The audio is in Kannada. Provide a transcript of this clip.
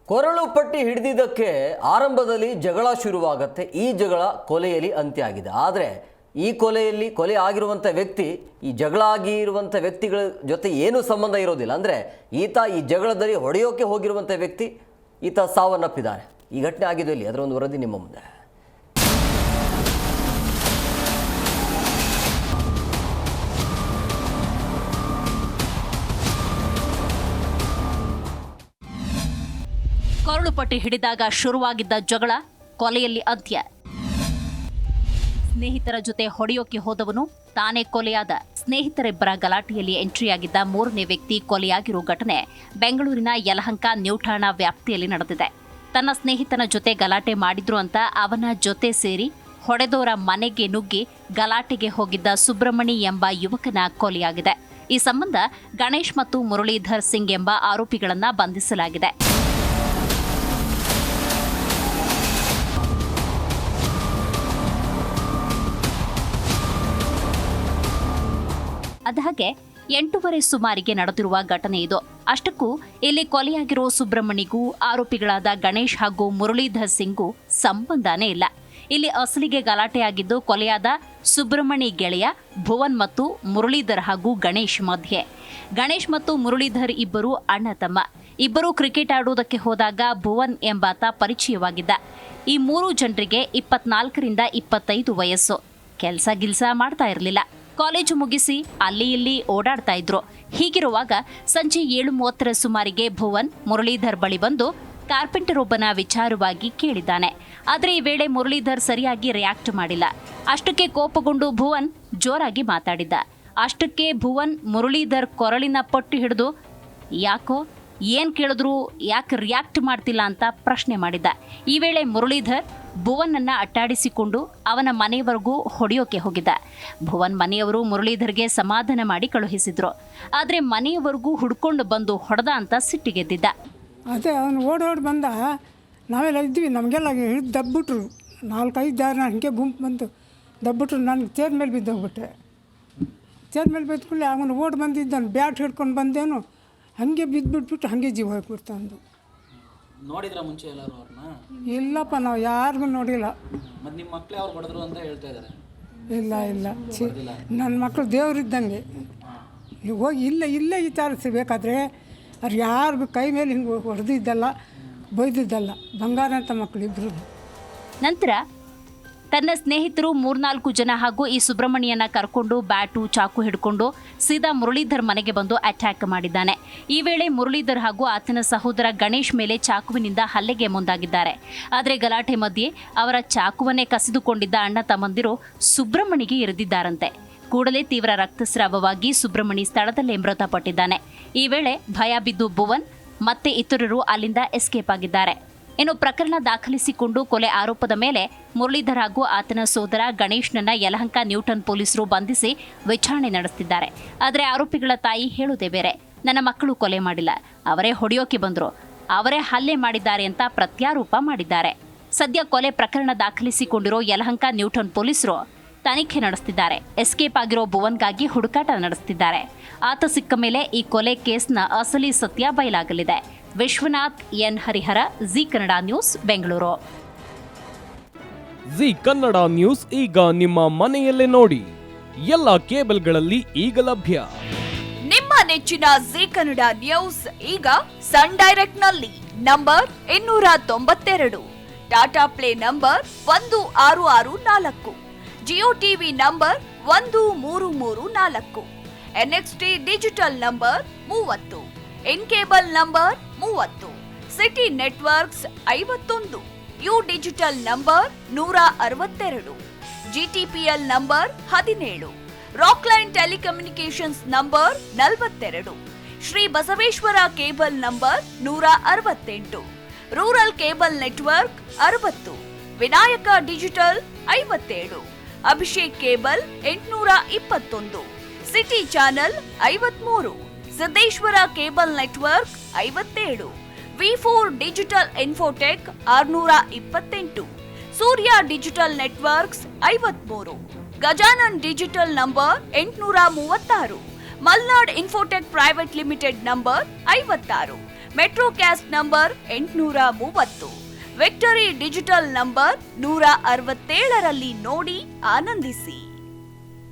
ಕೊರಳು ಪಟ್ಟಿ ಹಿಡಿದಿದ್ದಕ್ಕೆ ಆರಂಭದಲ್ಲಿ ಜಗಳ ಶುರುವಾಗುತ್ತೆ. ಈ ಜಗಳ ಕೊಲೆಯಲ್ಲಿ ಅಂತ್ಯ ಆಗಿದೆ. ಆದರೆ ಈ ಕೊಲೆ ಆಗಿರುವಂಥ ವ್ಯಕ್ತಿ ಈ ಜಗಳ ಆಗಿರುವಂಥ ವ್ಯಕ್ತಿಗಳ ಜೊತೆ ಏನೂ ಸಂಬಂಧ ಇರೋದಿಲ್ಲ. ಅಂದರೆ ಈತ ಈ ಜಗಳದಲ್ಲಿ ಹೊಡೆಯೋಕೆ ಹೋಗಿರುವಂಥ ವ್ಯಕ್ತಿ ಈತ ಸಾವನ್ನಪ್ಪಿದ್ದಾನೆ. ಈ ಘಟನೆ ಆಗಿದ್ದು ಇಲ್ಲಿ, ಅದರ ಒಂದು ವರದಿ ನಿಮ್ಮ ಮುಂದೆ. ಕೊರಳು ಪಟ್ಟಿ ಹಿಡಿದಾಗ ಶುರುವಾಗಿದ್ದ ಜಗಳ ಕೊಲೆಯಲ್ಲಿ ಅಂತ್ಯ. ಸ್ನೇಹಿತರ ಜೊತೆ ಹೊಡೆಯೋಕೆ ಹೋದವನು ತಾನೇ ಕೊಲೆಯಾದ. ಸ್ನೇಹಿತರಿಬ್ಬರ ಗಲಾಟೆಯಲ್ಲಿ ಎಂಟ್ರಿಯಾಗಿದ್ದ ಮೂರನೇ ವ್ಯಕ್ತಿ ಕೊಲೆಯಾಗಿರೋ ಘಟನೆ ಬೆಂಗಳೂರಿನ ಯಲಹಂಕ ನ್ಯೂ ಠಾಣಾ ವ್ಯಾಪ್ತಿಯಲ್ಲಿ ನಡೆದಿದೆ. ತನ್ನ ಸ್ನೇಹಿತನ ಜೊತೆ ಗಲಾಟೆ ಮಾಡಿದ್ರು ಅಂತ ಅವನ ಜೊತೆ ಸೇರಿ ಹೊಡೆದೋರ ಮನೆಗೆ ನುಗ್ಗಿ ಗಲಾಟೆಗೆ ಹೋಗಿದ್ದ ಸುಬ್ರಮಣಿ ಎಂಬ ಯುವಕನ ಕೊಲೆಯಾಗಿದೆ. ಈ ಸಂಬಂಧ ಗಣೇಶ್ ಮತ್ತು ಮುರಳೀಧರ್ ಸಿಂಗ್ ಎಂಬ ಆರೋಪಿಗಳನ್ನ ಬಂಧಿಸಲಾಗಿದೆ. ಅದಾಗೆ 8:30 ಸುಮಾರಿಗೆ ನಡೆದಿರುವ ಘಟನೆ ಇದು. ಅಷ್ಟಕ್ಕೂ ಇಲ್ಲಿ ಕೊಲೆಯಾಗಿರೋ ಸುಬ್ರಹ್ಮಣಿಗೂ ಆರೋಪಿಗಳಾದ ಗಣೇಶ್ ಹಾಗೂ ಮುರಳೀಧರ್ ಸಿಂಗ್ಗೂ ಸಂಬಂಧನೇ ಇಲ್ಲ. ಇಲ್ಲಿ ಅಸಲಿಗೆ ಗಲಾಟೆಯಾಗಿದ್ದು ಕೊಲೆಯಾದ ಸುಬ್ರಹ್ಮಣಿ ಗೆಳೆಯ ಭುವನ್ ಮತ್ತು ಮುರಳೀಧರ್ ಹಾಗೂ ಗಣೇಶ್ ಮಧ್ಯೆ. ಗಣೇಶ್ ಮತ್ತು ಮುರಳೀಧರ್ ಇಬ್ಬರು ಅಣ್ಣ ತಮ್ಮ. ಇಬ್ಬರು ಕ್ರಿಕೆಟ್ ಆಡುವುದಕ್ಕೆ ಹೋದಾಗ ಭುವನ್ ಎಂಬಾತ ಪರಿಚಯವಾಗಿದ್ದ. ಈ ಮೂರು ಜನರಿಗೆ 24ರಿಂದ 25 ವಯಸ್ಸು. ಕೆಲಸ ಮಾಡ್ತಾ ಇರಲಿಲ್ಲ. ಕಾಲೇಜು ಮುಗಿಸಿ ಅಲ್ಲಿ ಇಲ್ಲಿ ಓಡಾಡ್ತಾ ಇದ್ರು. ಹೀಗಿರುವಾಗ ಸಂಜೆ 7:30 ಸುಮಾರಿಗೆ ಭುವನ್ ಮುರಳೀಧರ್ ಬಳಿ ಬಂದು ಕಾರ್ಪೆಂಟರ್ ಒಬ್ಬನ ವಿಚಾರವಾಗಿ ಕೇಳಿದ್ದಾನೆ. ಆದರೆ ಈ ವೇಳೆ ಮುರಳೀಧರ್ ಸರಿಯಾಗಿ ರಿಯಾಕ್ಟ್ ಮಾಡಿಲ್ಲ. ಅಷ್ಟಕ್ಕೆ ಕೋಪಗೊಂಡು ಭುವನ್ ಜೋರಾಗಿ ಮಾತಾಡಿದ್ದ. ಅಷ್ಟಕ್ಕೆ ಭುವನ್ ಮುರಳೀಧರ್ ಕೊರಳಿನ ಪಟ್ಟಿ ಹಿಡಿದು ಯಾಕೋ ಏನ್ ಕೇಳಿದ್ರು ಯಾಕೆ ರಿಯಾಕ್ಟ್ ಮಾಡ್ತಿಲ್ಲ ಅಂತ ಪ್ರಶ್ನೆ ಮಾಡಿದ್ದ. ಈ ವೇಳೆ ಮುರಳೀಧರ್ ಭುವನ್ನನ್ನ ಅಟ್ಟಾಡಿಸಿಕೊಂಡು ಅವನ ಮನೆಯವರೆಗೂ ಹೊಡೆಯೋಕೆ ಹೋಗಿದ್ದ. ಭುವನ್ ಮನೆಯವರು ಮುರಳೀಧರ್ಗೆ ಸಮಾಧಾನ ಮಾಡಿ ಕಳುಹಿಸಿದ್ರು. ಆದರೆ ಮನೆಯವರೆಗೂ ಹುಡ್ಕೊಂಡು ಬಂದು ಹೊಡೆದ ಅಂತ ಸಿಟ್ಟಿಗೆದ್ದಿದ್ದ. ಅದೇ ಅವನು ಓಡೋಡಿ ಬಂದ. ನಾವೆಲ್ಲ ಇದ್ವಿ, ನಮಗೆಲ್ಲ ಹಿಡಿದು ದಬ್ಬಿಟ್ರು. 4-5 ಜನ ಹಂಗೆ ಗುಂಪು ಬಂದು ದಬ್ಬಿಟ್ರು. ನನಗೆ ಚೇರ್ ಮೇಲೆ ಬಿದ್ದೋಗ್ಬಿಟ್ಟೆ. ಚೇರ್ ಮೇಲೆ ಬಿದ್ದುಕೊಳ್ಳಿ ಅವನು ಓಡಿ ಬಂದಿದ್ದಾನು. ಬ್ಯಾಟ್ ಹಿಡ್ಕೊಂಡು ಬಂದೇನು, ಹಾಗೆ ಬಿದ್ದುಬಿಟ್ಬಿಟ್ಟು ಹಾಗೆ ಜೀವ ಹೋಗ್ಬಿಡ್ತು ಅಂದು. ನೋಡಿದ್ರ ಮುಂಚೆ ಎಲ್ಲರೂ ಅವ್ರನ್ನ? ಇಲ್ಲಪ್ಪ, ನಾವು ಯಾರಿಗೂ ನೋಡಿಲ್ಲ. ಮತ್ತು ನಿಮ್ಮ ಮಕ್ಕಳೇ ಅವ್ರು ಹೊಡೆದ್ರು ಅಂತ ಹೇಳ್ತಾ ಇದ್ದಾರೆ. ಇಲ್ಲ ನನ್ನ ಮಕ್ಕಳು ದೇವರಿದ್ದಂಗೆ. ನೀವು ಹೋಗಿ ಇಲ್ಲೇ ವಿಚಾರಿಸಬೇಕಾದ್ರೆ ಅವ್ರು ಯಾರಿಗೂ ಕೈ ಮೇಲೆ ಹಿಂಗೆ ಹೊಡೆದಿದ್ದಲ್ಲ, ಬೈದಿದ್ದಲ್ಲ. ಬಂಗಾರ ಅಂತ ಮಕ್ಕಳು ಇಬ್ಬರು. ನಂತರ ತನ್ನ ಸ್ನೇಹಿತರು 3-4 ಜನ ಹಾಗೂ ಈ ಸುಬ್ರಹ್ಮಣ್ಯನ ಕರ್ಕೊಂಡು ಬ್ಯಾಟು ಚಾಕು ಹಿಡ್ಕೊಂಡು ಸೀದಾ ಮುರಳೀಧರ್ ಮನೆಗೆ ಬಂದು ಅಟ್ಯಾಕ್ ಮಾಡಿದ್ದಾನೆ. ಈ ವೇಳೆ ಮುರಳೀಧರ್ ಹಾಗೂ ಆತನ ಸಹೋದರ ಗಣೇಶ್ ಮೇಲೆ ಚಾಕುವಿನಿಂದ ಹಲ್ಲೆಗೆ ಮುಂದಾಗಿದ್ದಾರೆ. ಆದರೆ ಗಲಾಟೆ ಮಧ್ಯೆ ಅವರ ಚಾಕುವನ್ನೇ ಕಸಿದುಕೊಂಡಿದ್ದ ಅಣ್ಣ ತಮ್ಮಂದಿರು ಸುಬ್ರಹ್ಮಣಿಗೆ ಇರಿದಿದ್ದಾರಂತೆ. ಕೂಡಲೇ ತೀವ್ರ ರಕ್ತಸ್ರಾವವಾಗಿ ಸುಬ್ರಹ್ಮಣಿ ಸ್ಥಳದಲ್ಲೇ ಮೃತಪಟ್ಟಿದ್ದಾನೆ. ಈ ವೇಳೆ ಭಯ ಬಿದ್ದು ಭುವನ್ ಮತ್ತೆ ಇತರರು ಅಲ್ಲಿಂದ ಎಸ್ಕೇಪ್ ಆಗಿದ್ದಾರೆ. ಇನ್ನು ಪ್ರಕರಣ ದಾಖಲಿಸಿಕೊಂಡು ಕೊಲೆ ಆರೋಪದ ಮೇಲೆ ಮುರಳೀಧರ್ ಹಾಗೂ ಆತನ ಸೋದರ ಗಣೇಶ್ನನ್ನ ಯಲಹಂಕ ನ್ಯೂಟನ್ ಪೊಲೀಸರು ಬಂಧಿಸಿ ವಿಚಾರಣೆ ನಡೆಸುತ್ತಿದ್ದಾರೆ. ಆದರೆ ಆರೋಪಿಗಳ ತಾಯಿ ಹೇಳುವುದೇ ಬೇರೆ. ನನ್ನ ಮಕ್ಕಳು ಕೊಲೆ ಮಾಡಿಲ್ಲ, ಅವರೇ ಹೊಡೆಯೋಕೆ ಬಂದ್ರು, ಅವರೇ ಹಲ್ಲೆ ಮಾಡಿದ್ದಾರೆ ಅಂತ ಪ್ರತ್ಯಾರೋಪ ಮಾಡಿದ್ದಾರೆ. ಸದ್ಯ ಕೊಲೆ ಪ್ರಕರಣ ದಾಖಲಿಸಿಕೊಂಡಿರೋ ಯಲಹಂಕ ನ್ಯೂಟನ್ ಪೊಲೀಸರು ತನಿಖೆ ನಡೆಸುತ್ತಿದ್ದಾರೆ. ಎಸ್ಕೇಪ್ ಆಗಿರೋ ಭುವನ್ಗಾಗಿ ಹುಡುಕಾಟ ನಡೆಸುತ್ತಿದ್ದಾರೆ. ಆತ ಸಿಕ್ಕ ಮೇಲೆ ಈ ಕೊಲೆ ಕೇಸ್ನ ಅಸಲಿ ಸತ್ಯ ಬಯಲಾಗಲಿದೆ. Vishwanath N Harihara, Zee Kannada news, Bengaluru. Zee Kannada news ಈಗ ನಿಮ್ಮ ಮನೆಯಲ್ಲೇ ನೋಡಿ. ಎಲ್ಲ ಕೇಬಲ್ಗಳಲ್ಲಿ ಈಗ ಲಭ್ಯ. ನಿಮ್ಮ ನೆಚ್ಚಿನ ಜಿ ಕನ್ನಡ ನ್ಯೂಸ್ ಈಗ ಸನ್ ಡೈರೆಕ್ಟ್ ನಲ್ಲಿ number 292, Tata Play number 1664, Jio TV number 1334, NXT digital number 30, in cable number 30, city networks 51, U digital number 162, GTPL number 17, Rockline telecommunications number 42, Shri Basaveshwara cable number 168, rural cable network 60, Vinayaka digital 57, Abhishek cable 821, city channel 53, Siddeshwara cable network 57, ವಿ4 digital infotech 628, Surya digital networks 53, Gajanan digital number 836, Malnad infotech private limited number 56, metro cast number 830, victory digital number 167ರಲ್ಲಿ ನೋಡಿ ಆನಂದಿಸಿ.